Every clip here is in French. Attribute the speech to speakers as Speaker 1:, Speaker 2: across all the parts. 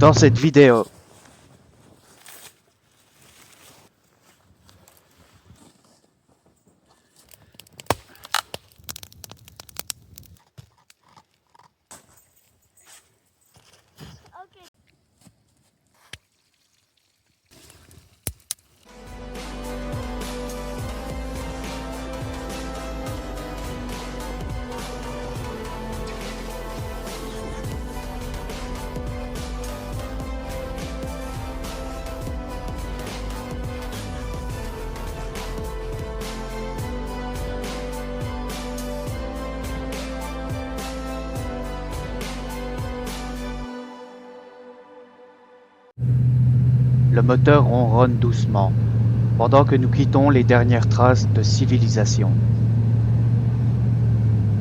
Speaker 1: Dans cette vidéo, le moteur ronronne doucement, pendant que nous quittons les dernières traces de civilisation.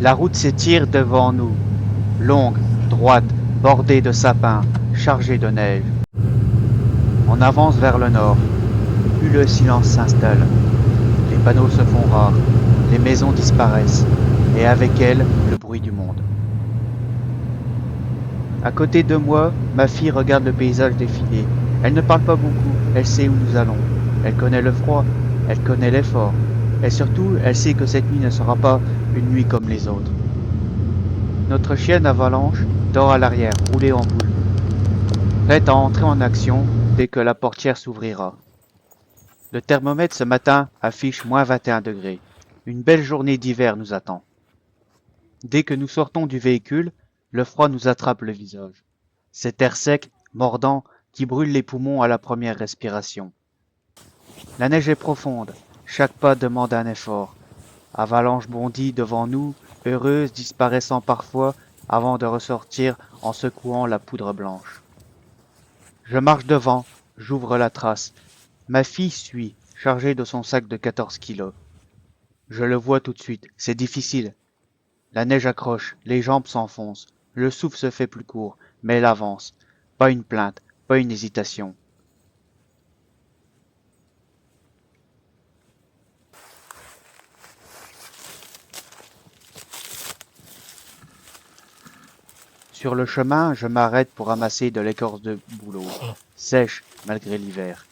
Speaker 1: La route s'étire devant nous, longue, droite, bordée de sapins, chargée de neige. On avance vers le nord, puis le silence s'installe. Les panneaux se font rares, les maisons disparaissent, et avec elles, le bruit du monde. À côté de moi, ma fille regarde le paysage défiler. Elle ne parle pas beaucoup, elle sait où nous allons. Elle connaît le froid, elle connaît l'effort. Et surtout, elle sait que cette nuit ne sera pas une nuit comme les autres. Notre chienne Avalanche dort à l'arrière, roulée en boule, prête à entrer en action dès que la portière s'ouvrira. Le thermomètre ce matin affiche moins 21 degrés. Une belle journée d'hiver nous attend. Dès que nous sortons du véhicule, le froid nous attrape le visage. Cet air sec, mordant, qui brûle les poumons à la première respiration. La neige est profonde, chaque pas demande un effort. Avalanche bondit devant nous, heureuse, disparaissant parfois avant de ressortir en secouant la poudre blanche. Je marche devant, j'ouvre la trace. Ma fille suit, chargée de son sac de 14 kilos. Je le vois tout de suite, c'est difficile. La neige accroche, les jambes s'enfoncent, le souffle se fait plus court, mais elle avance. Pas une plainte, pas une hésitation. Sur le chemin, je m'arrête pour ramasser de l'écorce de bouleau, sèche malgré l'hiver.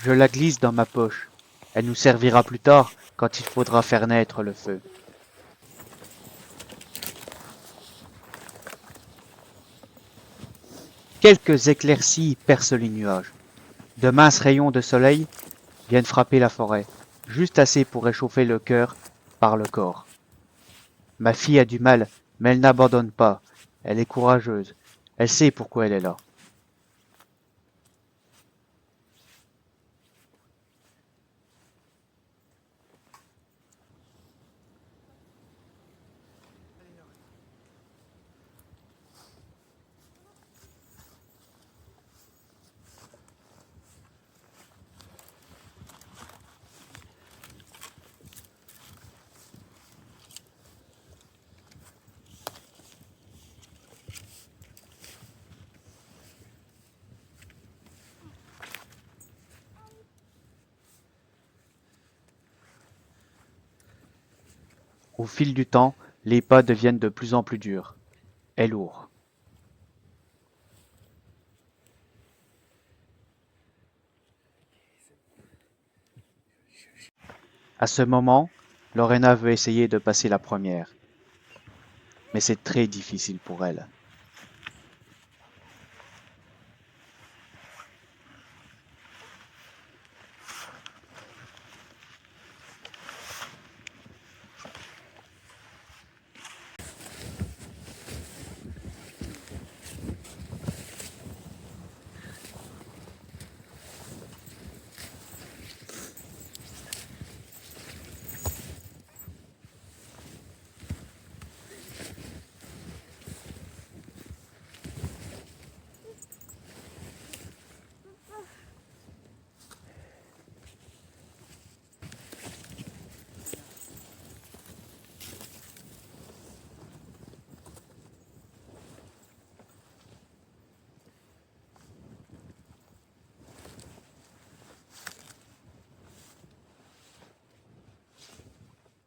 Speaker 1: Je la glisse dans ma poche. Elle nous servira plus tard quand il faudra faire naître le feu. Quelques éclaircies percent les nuages. De minces rayons de soleil viennent frapper la forêt, juste assez pour réchauffer le cœur par le corps. Ma fille a du mal, mais elle n'abandonne pas. Elle est courageuse. Elle sait pourquoi elle est là. Au fil du temps, les pas deviennent de plus en plus durs et lourds. À ce moment, Lorena veut essayer de passer la première, mais c'est très difficile pour elle.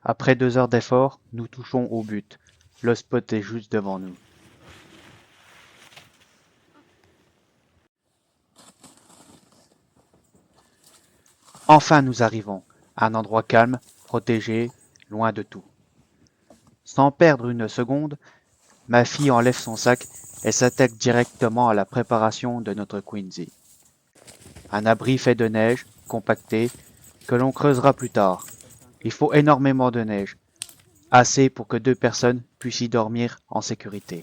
Speaker 1: Après 2 heures d'effort, nous touchons au but. Le spot est juste devant nous. Enfin nous arrivons, à un endroit calme, protégé, loin de tout. Sans perdre une seconde, ma fille enlève son sac et s'attaque directement à la préparation de notre Quincy. Un abri fait de neige, compacté, que l'on creusera plus tard. Il faut énormément de neige, assez pour que 2 personnes puissent y dormir en sécurité.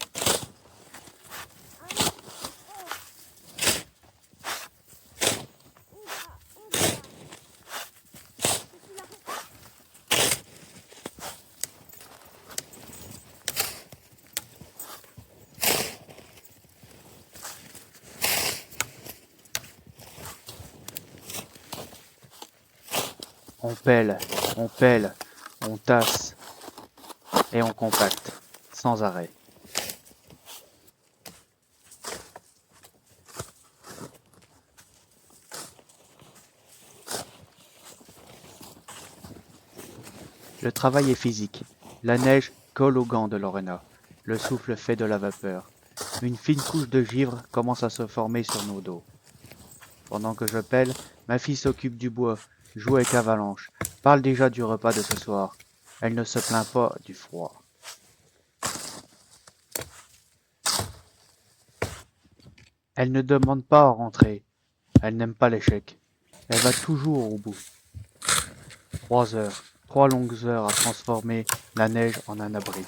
Speaker 1: On pèle, on tasse et on compacte, sans arrêt. Le travail est physique. La neige colle aux gants de Lorena. Le souffle fait de la vapeur. Une fine couche de givre commence à se former sur nos dos. Pendant que je pèle, ma fille s'occupe du bois, joue avec Avalanche, parle déjà du repas de ce soir. Elle ne se plaint pas du froid. Elle ne demande pas à rentrer. Elle n'aime pas l'échec. Elle va toujours au bout. 3 heures, 3 longues heures à transformer la neige en un abri.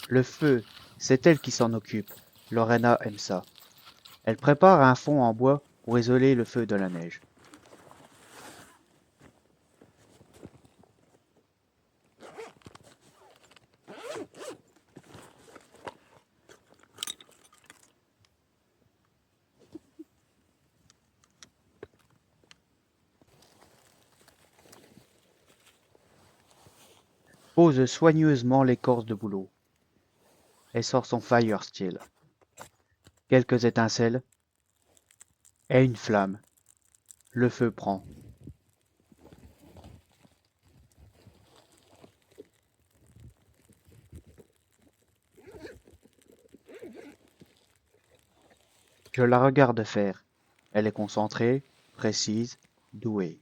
Speaker 1: Le feu, c'est elle qui s'en occupe. Lorena aime ça. Elle prépare un fond en bois pour isoler le feu de la neige. Pose soigneusement l'écorce de bouleau et sort son fire steel. Quelques étincelles et une flamme. Le feu prend. Je la regarde faire. Elle est concentrée, précise, douée.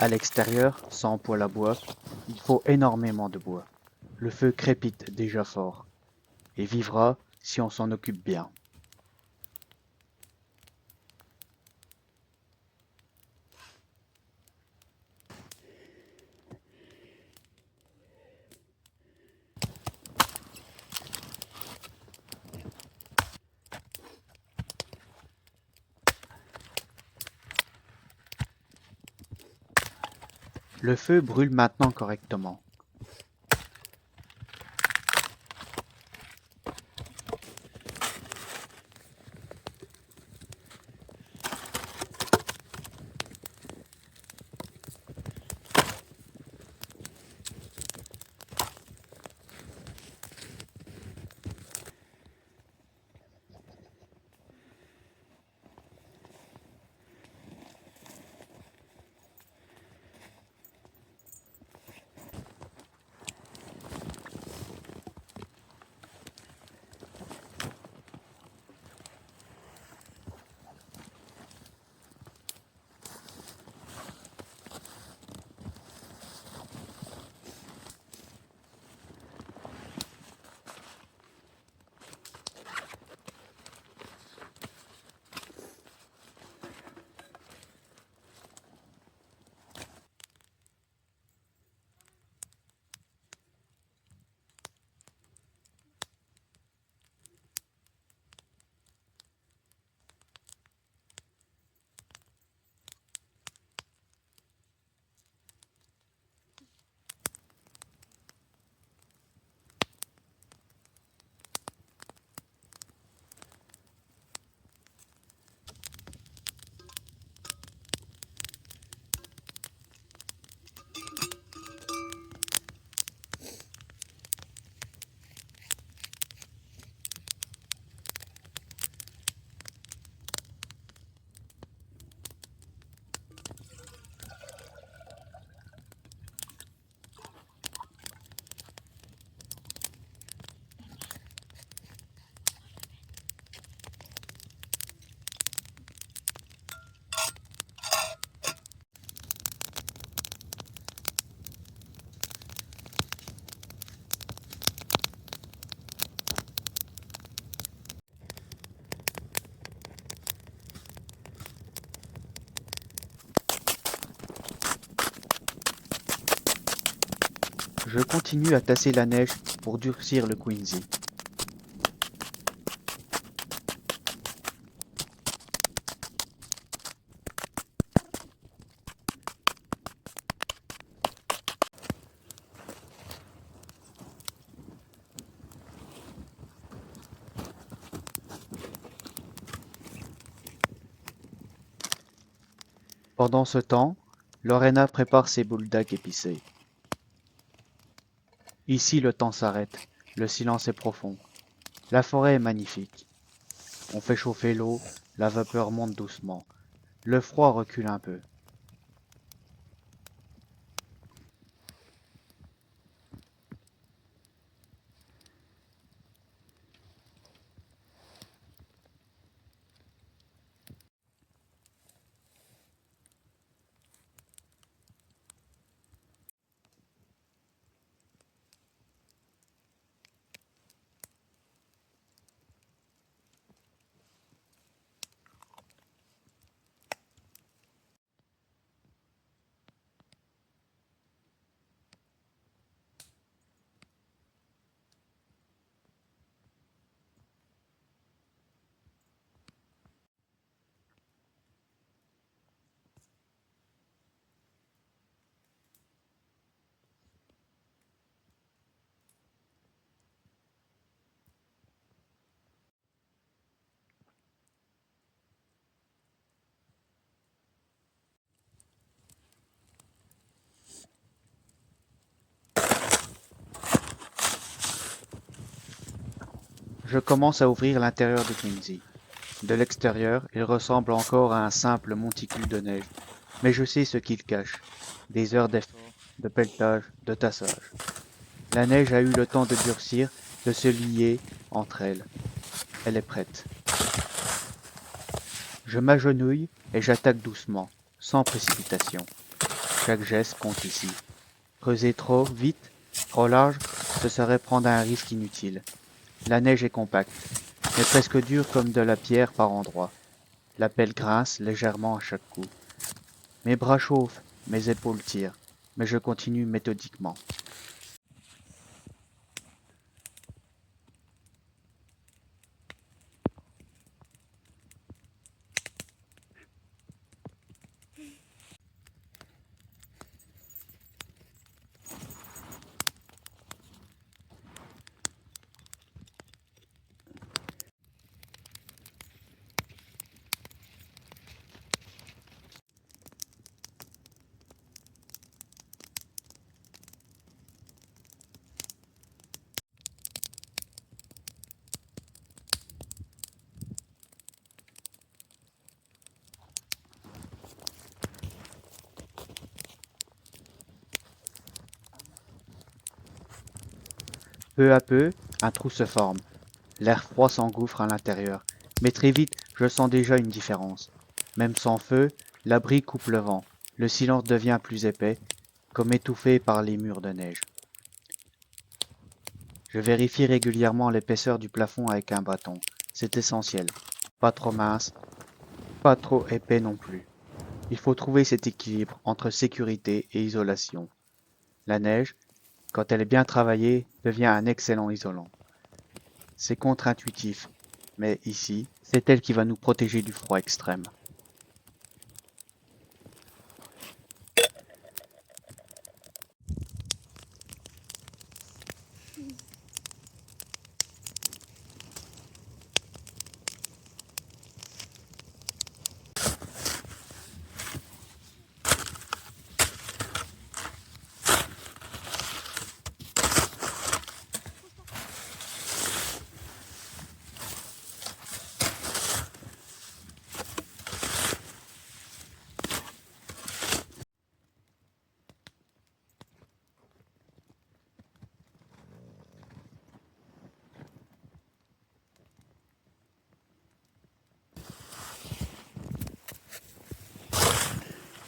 Speaker 1: À l'extérieur, sans poêle à bois, il faut énormément de bois. Le feu crépite déjà fort, et vivra si on s'en occupe bien. Le feu brûle maintenant correctement. Je continue à tasser la neige pour durcir le Quincy. Pendant ce temps, Lorena prépare ses bouledogues épicées. Ici, le temps s'arrête, le silence est profond. La forêt est magnifique. On fait chauffer l'eau, la vapeur monte doucement. Le froid recule un peu. Je commence à ouvrir l'intérieur de Quincy. De l'extérieur, il ressemble encore à un simple monticule de neige, mais je sais ce qu'il cache. Des heures d'effort, de pelletage, de tassage. La neige a eu le temps de durcir, de se lier entre elles. Elle est prête. Je m'agenouille et j'attaque doucement, sans précipitation. Chaque geste compte ici. Creuser trop vite, trop large, ce serait prendre un risque inutile. La neige est compacte, mais presque dure comme de la pierre par endroits. La pelle grince légèrement à chaque coup. Mes bras chauffent, mes épaules tirent, mais je continue méthodiquement. Peu à peu, un trou se forme. L'air froid s'engouffre à l'intérieur, mais très vite, je sens déjà une différence. Même sans feu, l'abri coupe le vent. Le silence devient plus épais, comme étouffé par les murs de neige. Je vérifie régulièrement l'épaisseur du plafond avec un bâton. C'est essentiel. Pas trop mince, pas trop épais non plus. Il faut trouver cet équilibre entre sécurité et isolation. La neige, quand elle est bien travaillée, devient un excellent isolant. C'est contre-intuitif, mais ici, c'est elle qui va nous protéger du froid extrême.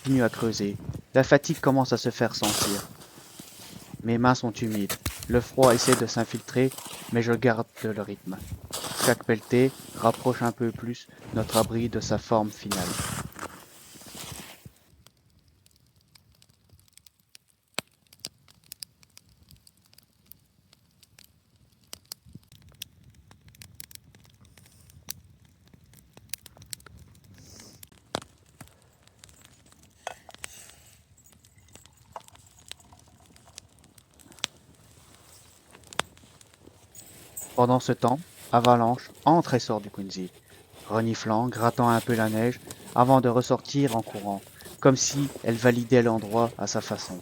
Speaker 1: Je continue à creuser. La fatigue commence à se faire sentir. Mes mains sont humides. Le froid essaie de s'infiltrer, mais je garde le rythme. Chaque pelletée rapproche un peu plus notre abri de sa forme finale. Pendant ce temps, Avalanche entre et sort du Quincy, reniflant, grattant un peu la neige, avant de ressortir en courant, comme si elle validait l'endroit à sa façon.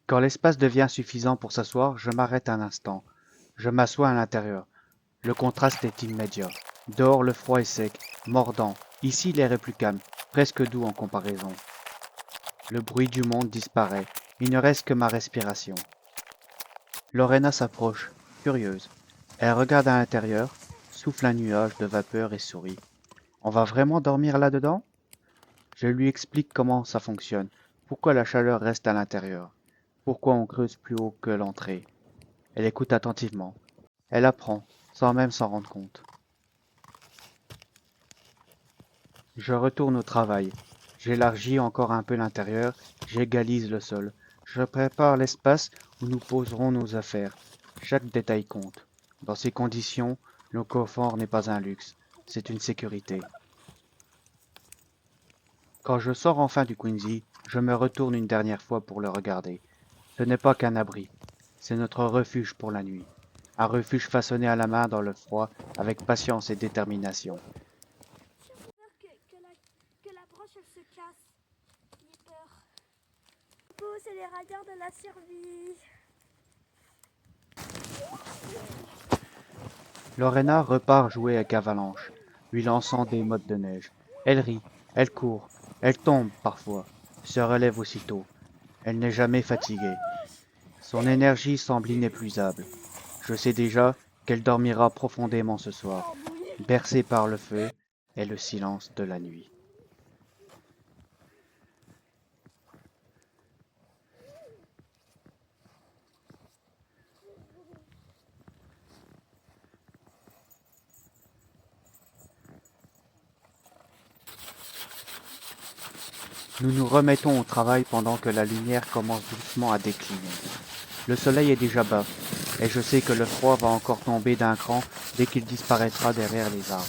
Speaker 1: Quand l'espace devient suffisant pour s'asseoir, je m'arrête un instant. Je m'assois à l'intérieur. Le contraste est immédiat. Dehors, le froid est sec, mordant. Ici, l'air est plus calme, presque doux en comparaison. Le bruit du monde disparaît. Il ne reste que ma respiration. Lorena s'approche, curieuse. Elle regarde à l'intérieur, souffle un nuage de vapeur et sourit. On va vraiment dormir là-dedans? Je lui explique comment ça fonctionne, pourquoi la chaleur reste à l'intérieur, pourquoi on creuse plus haut que l'entrée. Elle écoute attentivement. Elle apprend, sans même s'en rendre compte. Je retourne au travail. J'élargis encore un peu l'intérieur, j'égalise le sol. Je prépare l'espace où nous poserons nos affaires. Chaque détail compte. Dans ces conditions, le confort n'est pas un luxe, c'est une sécurité. Quand je sors enfin du Quincy, je me retourne une dernière fois pour le regarder. Ce n'est pas qu'un abri, c'est notre refuge pour la nuit. Un refuge façonné à la main dans le froid, avec patience et détermination.
Speaker 2: les radars de la survie.
Speaker 1: Lorena repart jouer avec Avalanche, lui lançant des mottes de neige. Elle rit, elle court, elle tombe parfois, se relève aussitôt. Elle n'est jamais fatiguée. Son énergie semble inépuisable. Je sais déjà qu'elle dormira profondément ce soir, bercée par le feu et le silence de la nuit. Nous nous remettons au travail pendant que la lumière commence doucement à décliner. Le soleil est déjà bas, et je sais que le froid va encore tomber d'un cran dès qu'il disparaîtra derrière les arbres.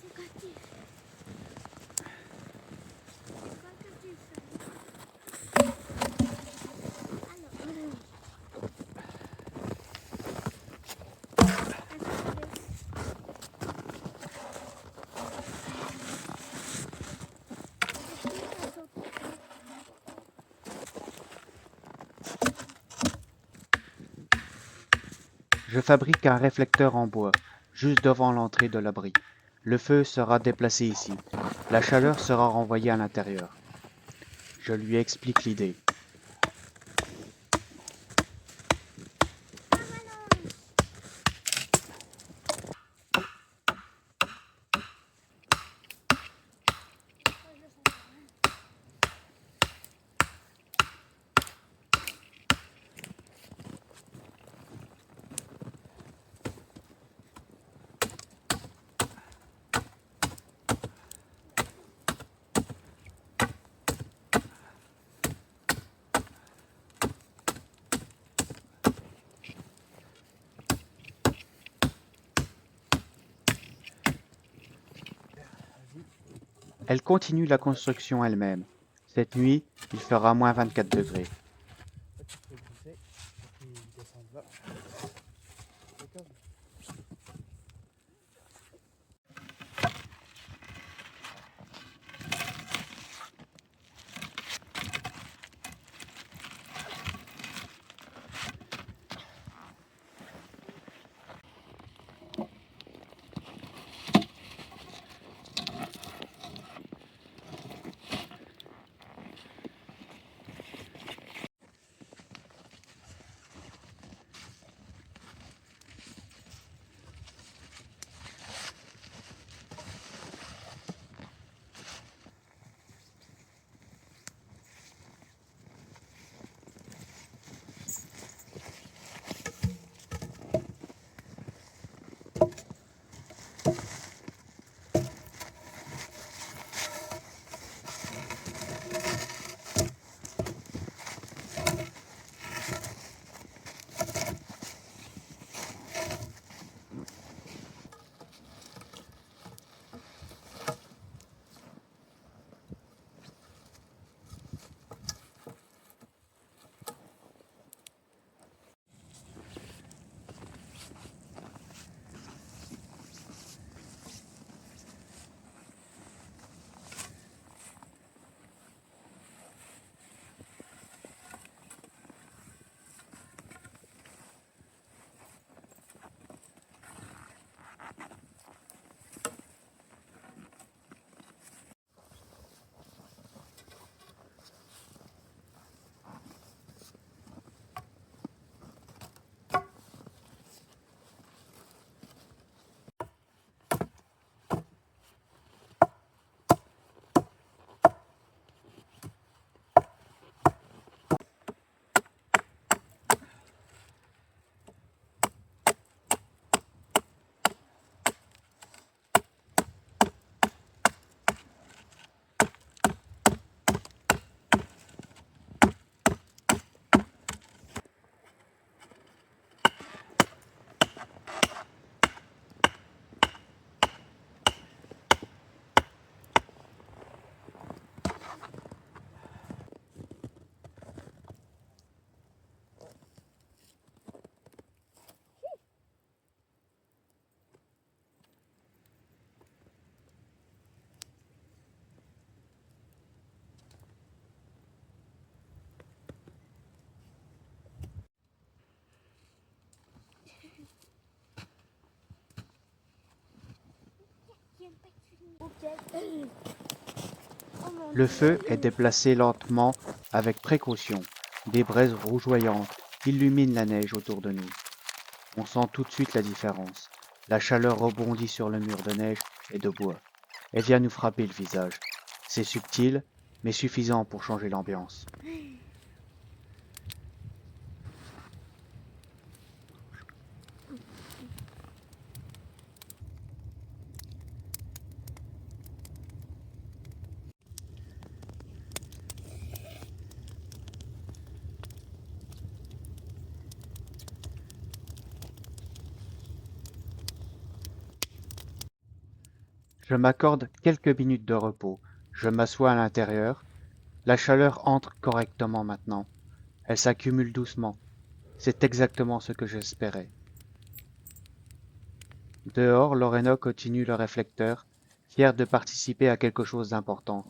Speaker 2: C'est quoi tu fais? C'est quoi que tu fais? Alors,
Speaker 1: Je fabrique un réflecteur en bois, juste devant l'entrée de l'abri. Le feu sera déplacé ici. La chaleur sera renvoyée à l'intérieur. Je lui explique l'idée. Elle continue la construction elle-même. Cette nuit, il fera moins 24 degrés.
Speaker 2: Ok. Oh mon
Speaker 1: Le feu
Speaker 2: Dieu.
Speaker 1: est déplacé lentement avec précaution. Des braises rougeoyantes illuminent la neige autour de nous. On sent tout de suite la différence. La chaleur rebondit sur le mur de neige et de bois. Elle vient nous frapper le visage. C'est subtil, mais suffisant pour changer l'ambiance. Je m'accorde quelques minutes de repos. Je m'assois à l'intérieur. La chaleur entre correctement maintenant. Elle s'accumule doucement. C'est exactement ce que j'espérais. Dehors, Lorena continue le réflecteur, fière de participer à quelque chose d'important.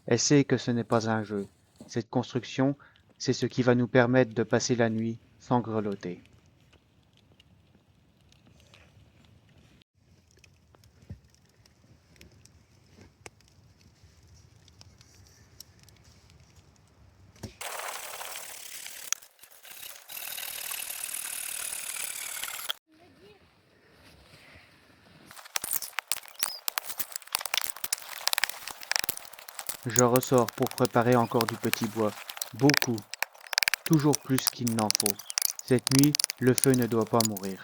Speaker 1: Elle sait que ce n'est pas un jeu. Cette construction, c'est ce qui va nous permettre de passer la nuit sans grelotter. Je ressors pour préparer encore du petit bois. Beaucoup, toujours plus qu'il n'en faut. Cette nuit, le feu ne doit pas mourir.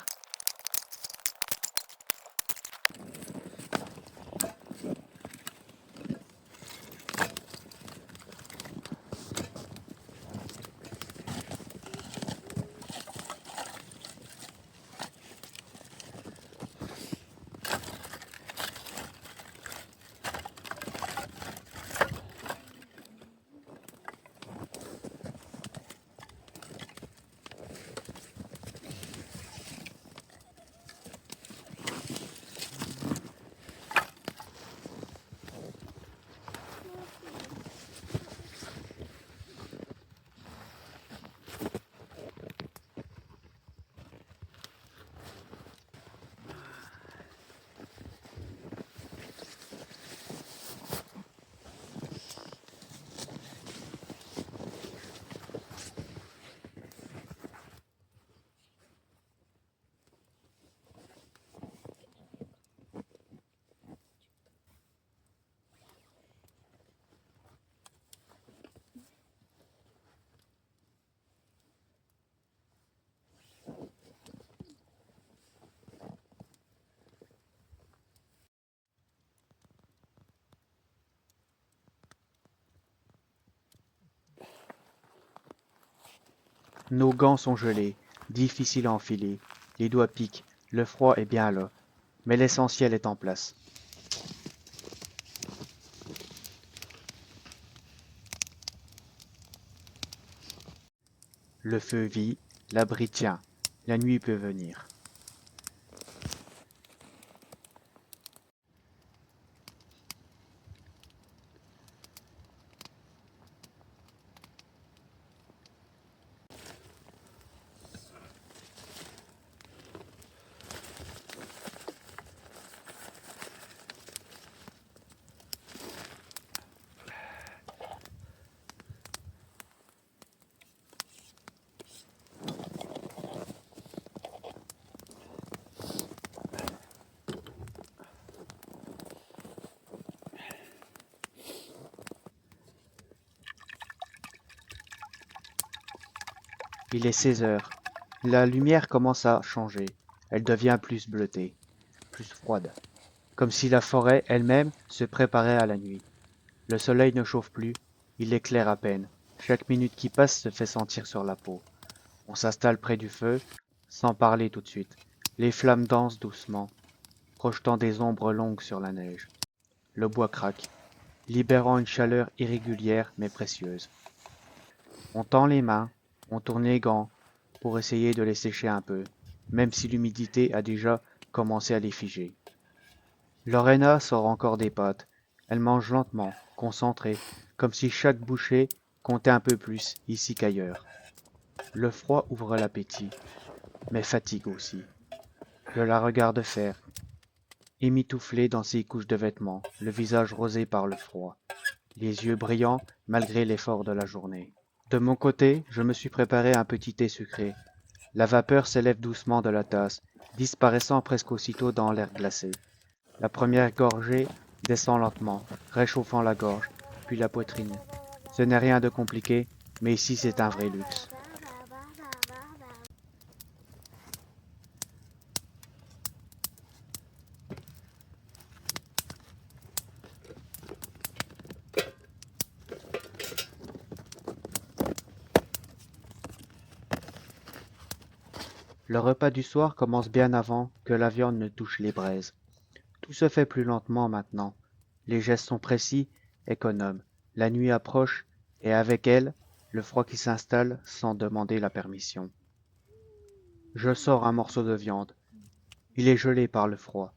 Speaker 1: Nos gants sont gelés, difficiles à enfiler, les doigts piquent, le froid est bien là, mais l'essentiel est en place. Le feu vit, l'abri tient, la nuit peut venir. Il est 16 heures. La lumière commence à changer. Elle devient plus bleutée, plus froide, comme si la forêt elle-même se préparait à la nuit. Le soleil ne chauffe plus, il éclaire à peine. Chaque minute qui passe se fait sentir sur la peau. On s'installe près du feu, sans parler tout de suite. Les flammes dansent doucement, projetant des ombres longues sur la neige. Le bois craque, libérant une chaleur irrégulière mais précieuse. On tend les mains, on tourne les gants pour essayer de les sécher un peu, même si l'humidité a déjà commencé à les figer. Lorena sort encore des pâtes. Elle mange lentement, concentrée, comme si chaque bouchée comptait un peu plus ici qu'ailleurs. Le froid ouvre l'appétit, mais fatigue aussi. Je la regarde faire. émitouflé dans ses couches de vêtements, le visage rosé par le froid, les yeux brillants malgré l'effort de la journée. De mon côté, je me suis préparé un petit thé sucré. La vapeur s'élève doucement de la tasse, disparaissant presque aussitôt dans l'air glacé. La première gorgée descend lentement, réchauffant la gorge, puis la poitrine. Ce n'est rien de compliqué, mais ici c'est un vrai luxe. Le repas du soir commence bien avant que la viande ne touche les braises. Tout se fait plus lentement maintenant. Les gestes sont précis, économes. La nuit approche, et avec elle, le froid qui s'installe sans demander la permission. Je sors un morceau de viande. Il est gelé par le froid.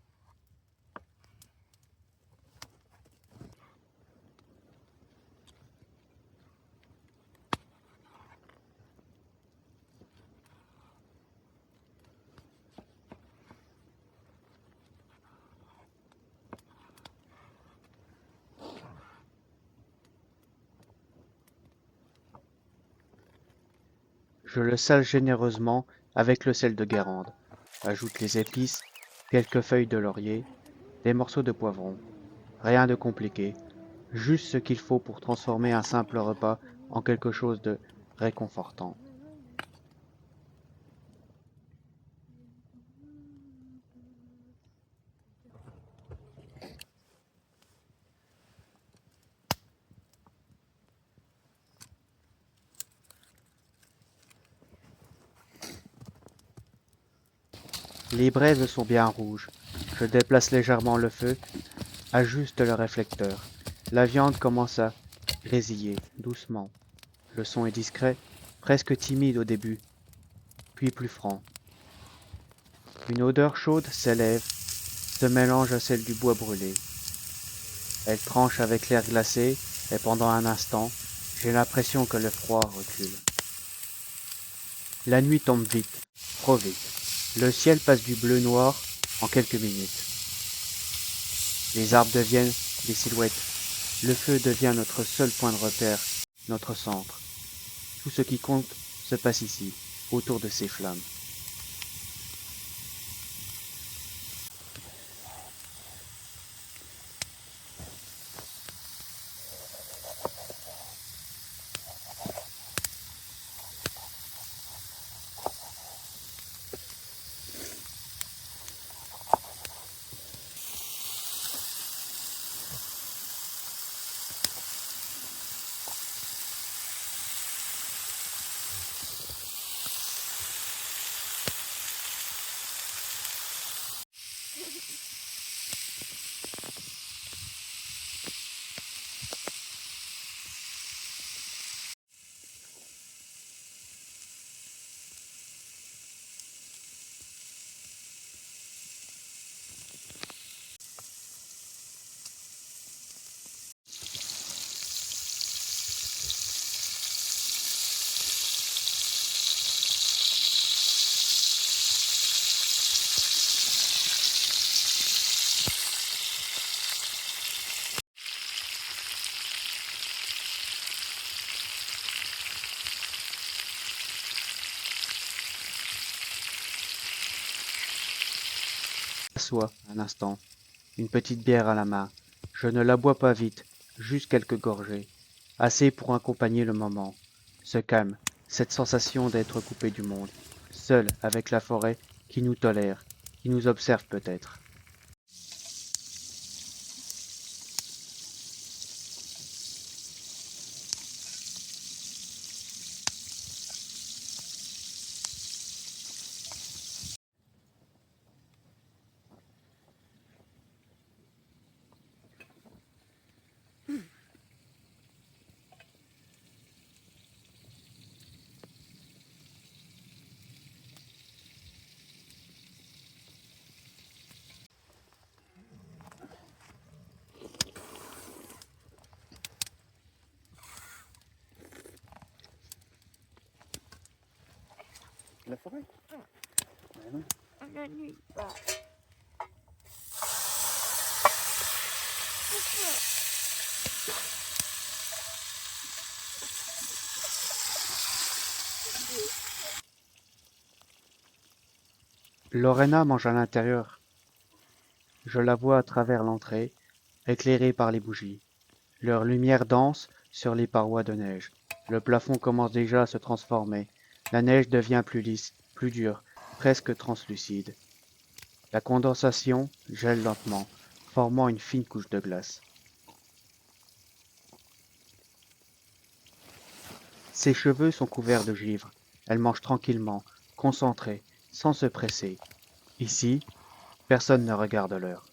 Speaker 1: Je le sale généreusement avec le sel de Guérande. Ajoute les épices, quelques feuilles de laurier, des morceaux de poivron. Rien de compliqué, juste ce qu'il faut pour transformer un simple repas en quelque chose de réconfortant. Les braises sont bien rouges. Je déplace légèrement le feu, ajuste le réflecteur. La viande commence à grésiller doucement. Le son est discret, presque timide au début, puis plus franc. Une odeur chaude s'élève, se mélange à celle du bois brûlé. Elle tranche avec l'air glacé et pendant un instant, j'ai l'impression que le froid recule. La nuit tombe vite, trop vite. Le ciel passe du bleu noir en quelques minutes. Les arbres deviennent des silhouettes. Le feu devient notre seul point de repère, notre centre. Tout ce qui compte se passe ici, autour de ces flammes. M'assois un instant, une petite bière à la main. Je ne la bois pas vite, juste quelques gorgées. Assez pour accompagner le moment. Ce calme, cette sensation d'être coupé du monde, seul avec la forêt qui nous tolère, qui nous observe peut-être.
Speaker 3: La forêt? Ah non.
Speaker 2: La nuit.
Speaker 1: Lorena mange à l'intérieur. Je la vois à travers l'entrée, éclairée par les bougies. Leur lumière danse sur les parois de neige. Le plafond commence déjà à se transformer. La neige devient plus lisse, plus dure, presque translucide. La condensation gèle lentement, formant une fine couche de glace. Ses cheveux sont couverts de givre. Elle mange tranquillement, concentrée, sans se presser. Ici, personne ne regarde l'heure.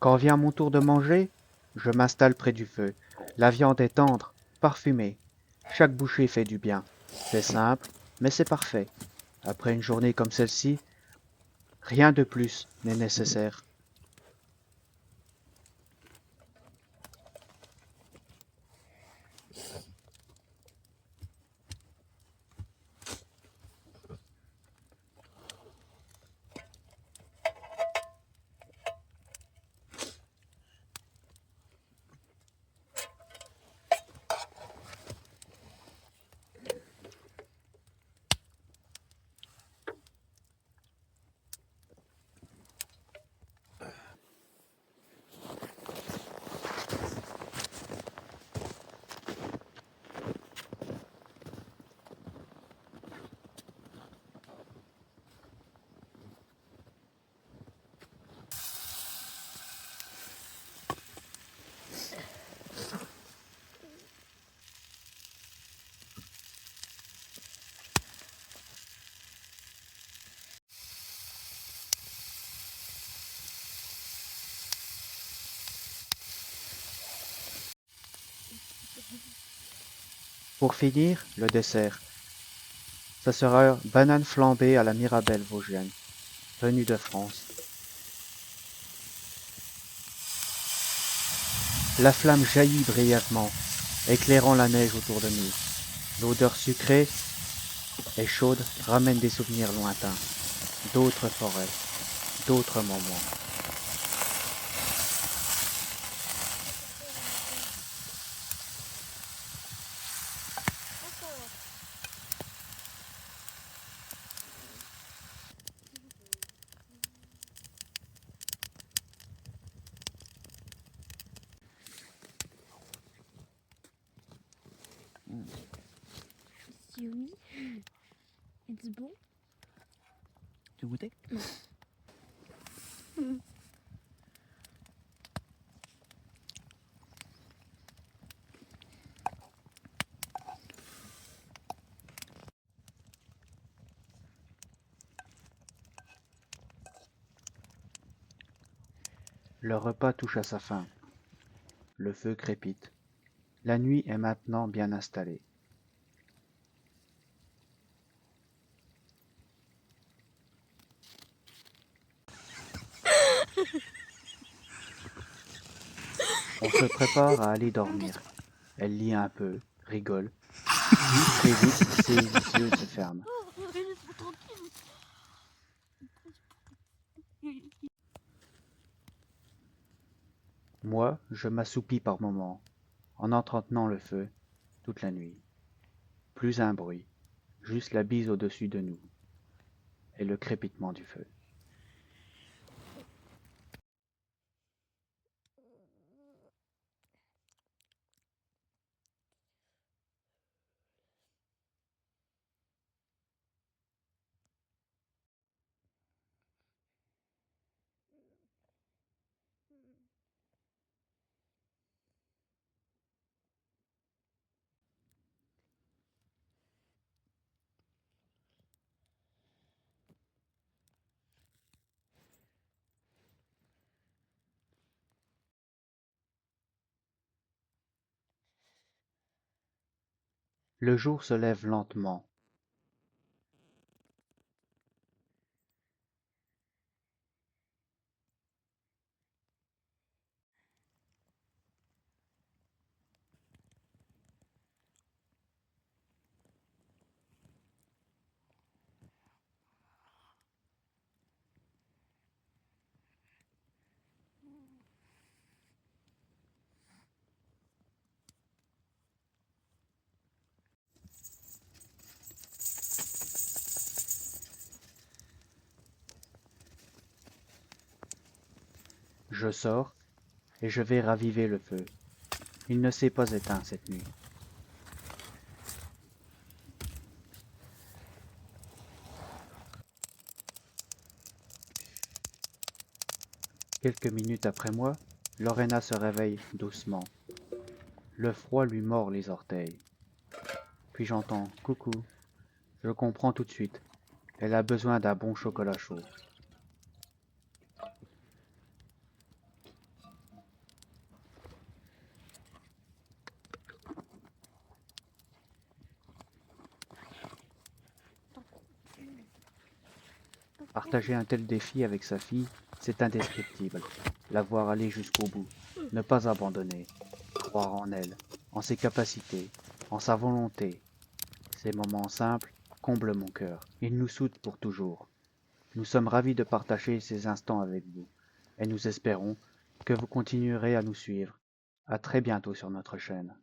Speaker 1: Quand vient mon tour de manger, je m'installe près du feu. La viande est tendre, parfumée. Chaque bouchée fait du bien. C'est simple, mais c'est parfait. Après une journée comme celle-ci, rien de plus n'est nécessaire. Pour finir, le dessert. Ça sera banane flambée à la Mirabelle vosgienne, venue de France. La flamme jaillit brièvement, éclairant la neige autour de nous. L'odeur sucrée et chaude ramène des souvenirs lointains, d'autres forêts, d'autres moments.
Speaker 2: Si oui, it's bon.
Speaker 1: Tu goûtais? Le repas touche à sa fin. Le feu crépite. La nuit est maintenant bien installée. On se prépare à aller dormir. Elle lit un peu, rigole, puis très vite ses yeux se ferment.
Speaker 2: Laisse-moi tranquille.
Speaker 1: Moi, je m'assoupis par moments, en entretenant le feu, toute la nuit. Plus un bruit, juste la bise au-dessus de nous, et le crépitement du feu. Le jour se lève lentement. Je sors, et je vais raviver le feu. Il ne s'est pas éteint cette nuit. Quelques minutes après moi, Lorena se réveille doucement. Le froid lui mord les orteils. Puis j'entends « Coucou ». Je comprends tout de suite. Elle a besoin d'un bon chocolat chaud. Partager un tel défi avec sa fille, c'est indescriptible. La voir aller jusqu'au bout, ne pas abandonner, croire en elle, en ses capacités, en sa volonté. Ces moments simples comblent mon cœur. Ils nous soudent pour toujours. Nous sommes ravis de partager ces instants avec vous et nous espérons que vous continuerez à nous suivre. À très bientôt sur notre chaîne.